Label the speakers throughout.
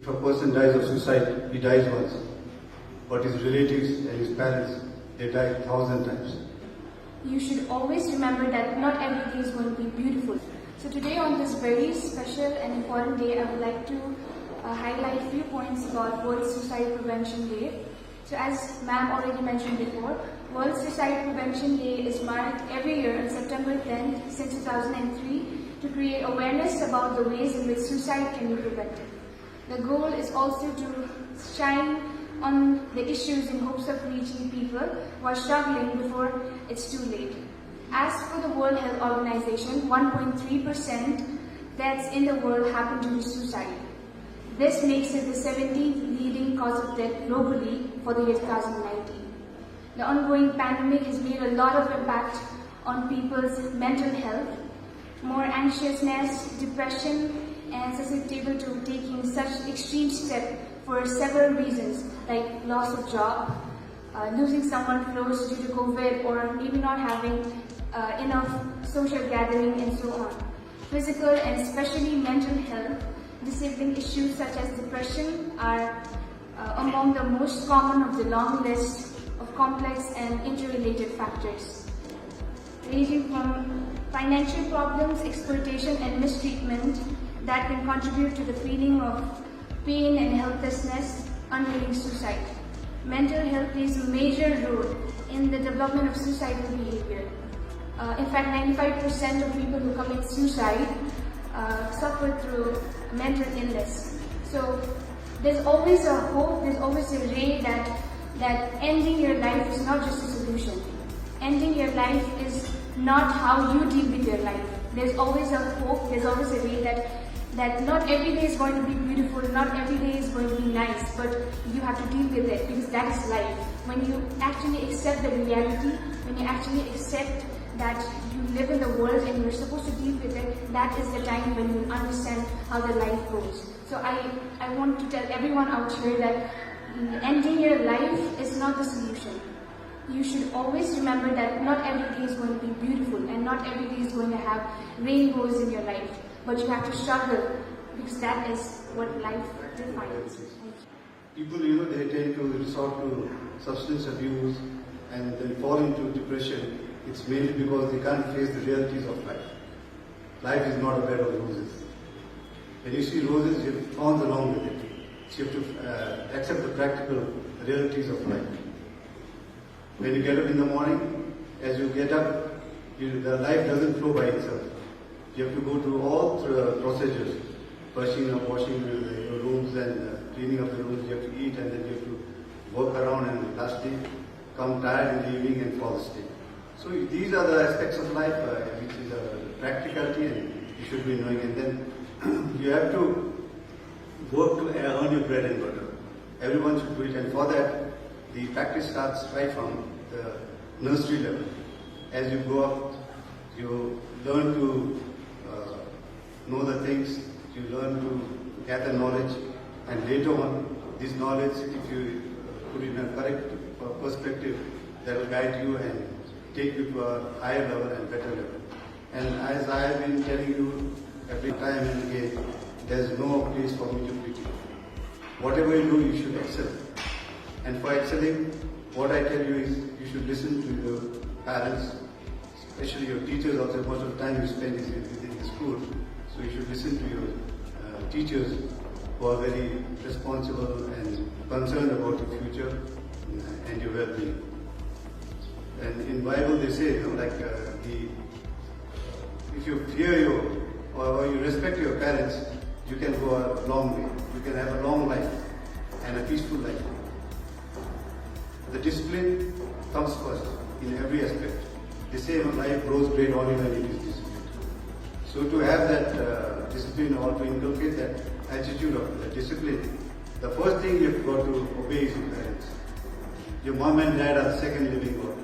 Speaker 1: If a person dies of suicide, he dies once. But his relatives and his parents, they die 1,000 times.
Speaker 2: You should always remember that not every day is going to be beautiful. So today on this very special and important day, I would like to highlight a few points about World Suicide Prevention Day. So as ma'am already mentioned before, World Suicide Prevention Day is marked every year on September 10th since 2003 to create awareness about the ways in which suicide can be prevented. The goal is also to shine on the issues in hopes of reaching people who are struggling before it's too late. As for the World Health Organization, 1.3% deaths in the world happen to be suicide. This makes it the 17th leading cause of death globally for the year 2019. The ongoing pandemic has made a lot of impact on people's mental health, more anxiousness, depression, and susceptible to taking such extreme steps for several reasons like loss of job, losing someone close due to COVID, or maybe not having enough social gathering and so on. Physical and especially mental health disabling issues such as depression are among the most common of the long list of complex and interrelated factors, ranging from financial problems, exploitation and mistreatment that can contribute to the feeling of pain and helplessness, unwilling suicide. Mental health plays a major role in the development of suicidal behavior. In fact, 95% of people who commit suicide suffer through mental illness. So there's always a hope, there's always a ray that ending your life is not just a solution. Ending your life is not how you deal with your life. There's always a hope, there's always a ray that not every day is going to be beautiful, not every day is going to be nice, but you have to deal with it because that is life. When you actually accept the reality, when you actually accept that you live in the world and you're supposed to deal with it, that is the time when you understand how the life goes. So I want to tell everyone out here that ending your life is not the solution. You should always remember that not every day is going to be beautiful and not every day is going to have rainbows in your life. But you have to struggle because that is what life defines.
Speaker 1: People, they tend to resort to substance abuse and then fall into depression. It's mainly because they can't face the realities of life. Life is not a bed of roses. When you see roses, you have thorns along with it. So you have to accept the practical realities of life. When you get up in the morning, as you get up, the life doesn't flow by itself. You have to go through all procedures, brushing up, washing your rooms and cleaning up the rooms. You have to eat and then you have to work around and lastly come tired in the evening and fall asleep. So these are the aspects of life which is practicality and you should be knowing. And then you have to work to earn your bread and butter. Everyone should do it, and for that the practice starts right from the nursery level. As you go up, you learn to know the things, you learn to gather knowledge, and later on, this knowledge, if you put it in a correct perspective, that will guide you and take you to a higher level and better level. And as I have been telling you every time and again, there is no place for mediocrity. Whatever you do, you should excel. And for excelling, what I tell you is you should listen to your parents, especially your teachers also. Most of the time you spend is within the school. So you should listen to your teachers who are very responsible and concerned about your future and your well-being. And in Bible they say, if you fear or you respect your parents, you can go a long way. You can have a long life and a peaceful life. The discipline comes first in every aspect. They say life grows great only when it is disciplined. So to have that discipline or to inculcate that attitude of the discipline, the first thing you've got to obey is your parents. Your mom and dad are the second living God.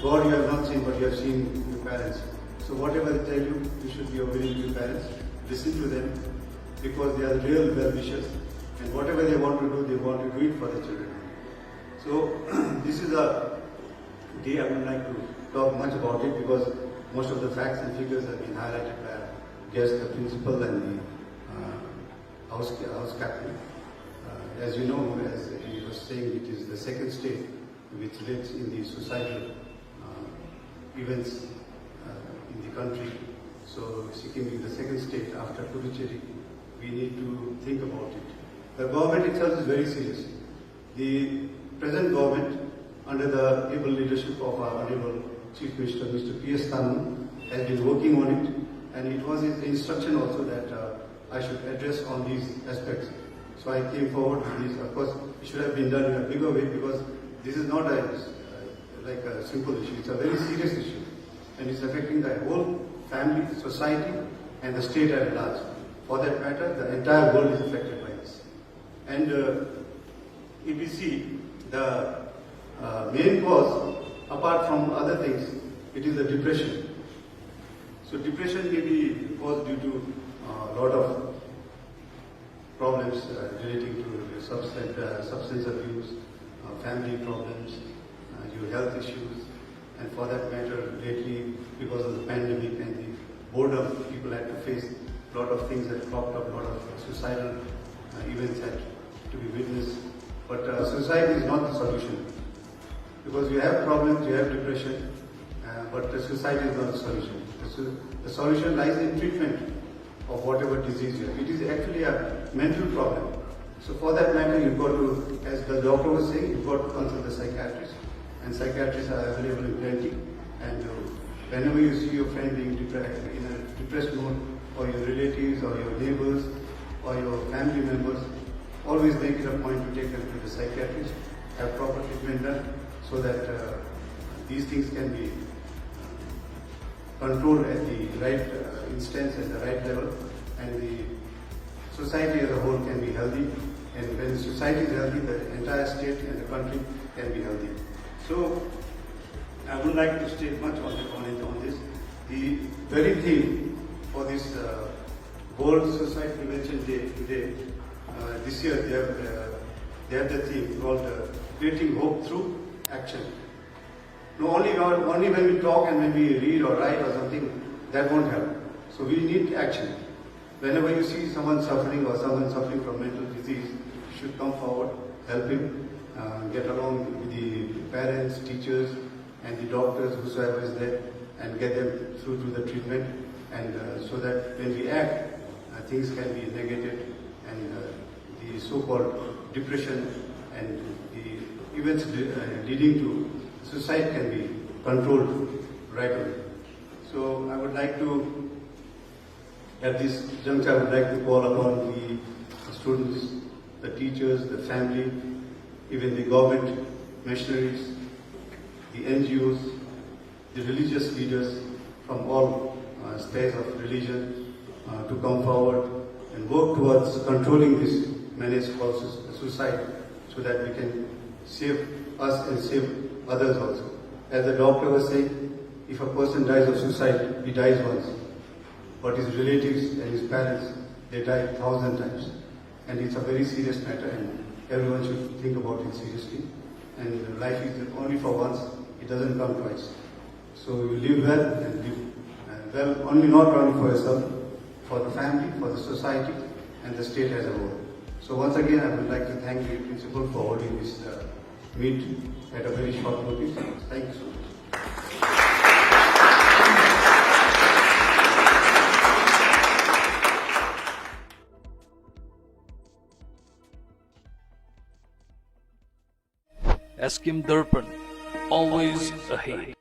Speaker 1: God you have not seen, but you have seen your parents. So whatever they tell you, you should be obeying to your parents. Listen to them because they are real well-wishers. And whatever they want to do, they want to do it for the children. So this is a day I would like to talk much about it because most of the facts and figures have been highlighted by our guest, the principal and the house captain. As you know, as he was saying, it is the second state which leads in the suicidal events in the country. So Sikkim is the second state after Puducherry. We need to think about it. The government itself is very serious. The present government, under the able leadership of our Honorable Chief Minister, Mr. P.S. Tadong, has been working on it, and it was his instruction also that I should address on these aspects. So I came forward with this. Of course, it should have been done in a bigger way because this is not like a simple issue. It's a very serious issue, and it's affecting the whole family, society, and the state at large. For that matter, the entire world is affected by this. And if we see the main cause, apart from other things, it is the depression. So depression may be caused due to a lot of problems relating to substance abuse, family problems, your health issues, and for that matter, lately, because of the pandemic and the boredom, people had to face a lot of things that cropped up, a lot of suicidal events had to be witnessed. But suicide is not the solution. Because you have problems, you have depression, but the suicide is not the solution. The solution lies in treatment of whatever disease you have. It is actually a mental problem. So for that matter, you've got to, as the doctor was saying, you've got to consult the psychiatrist. And psychiatrists are available in plenty. And whenever you see your friend being in a depressed mood, or your relatives, or your neighbors, or your family members, always make it a point to take them to the psychiatrist, have proper treatment done, so that these things can be controlled at the right instance, at the right level, and the society as a whole can be healthy. And when the society is healthy, the entire state and the country can be healthy. So, I would like to state much on this. The very theme for this World Suicide Prevention Day today, this year they have the theme called Creating Hope Through Action. No, only when we talk and when we read or write or something, that won't help. So we need action. Whenever you see someone suffering or someone suffering from mental disease, you should come forward, help him, get along with the parents, teachers, and the doctors, whosoever is there, and get them through to the treatment, and so that when we act, things can be negated, and the so-called depression and the events leading to suicide can be controlled right away. So I would like to, at this juncture, I would like to call upon the students, the teachers, the family, even the government, missionaries, the NGOs, the religious leaders from all spheres of religion to come forward and work towards controlling this menace called suicide, so that we can save us and save others also. As the doctor was saying, if a person dies of suicide, he dies once. But his relatives and his parents, they die 1,000 times. And it's a very serious matter, and everyone should think about it seriously. And life is only for once, it doesn't come twice. So you live well and live well, only not only for yourself, for the family, for the society, and the state as a whole. So once again, I would like to thank the principal for holding this meet at a very short notice. Thank you so much.
Speaker 3: Sikkim Darpan, always ahead.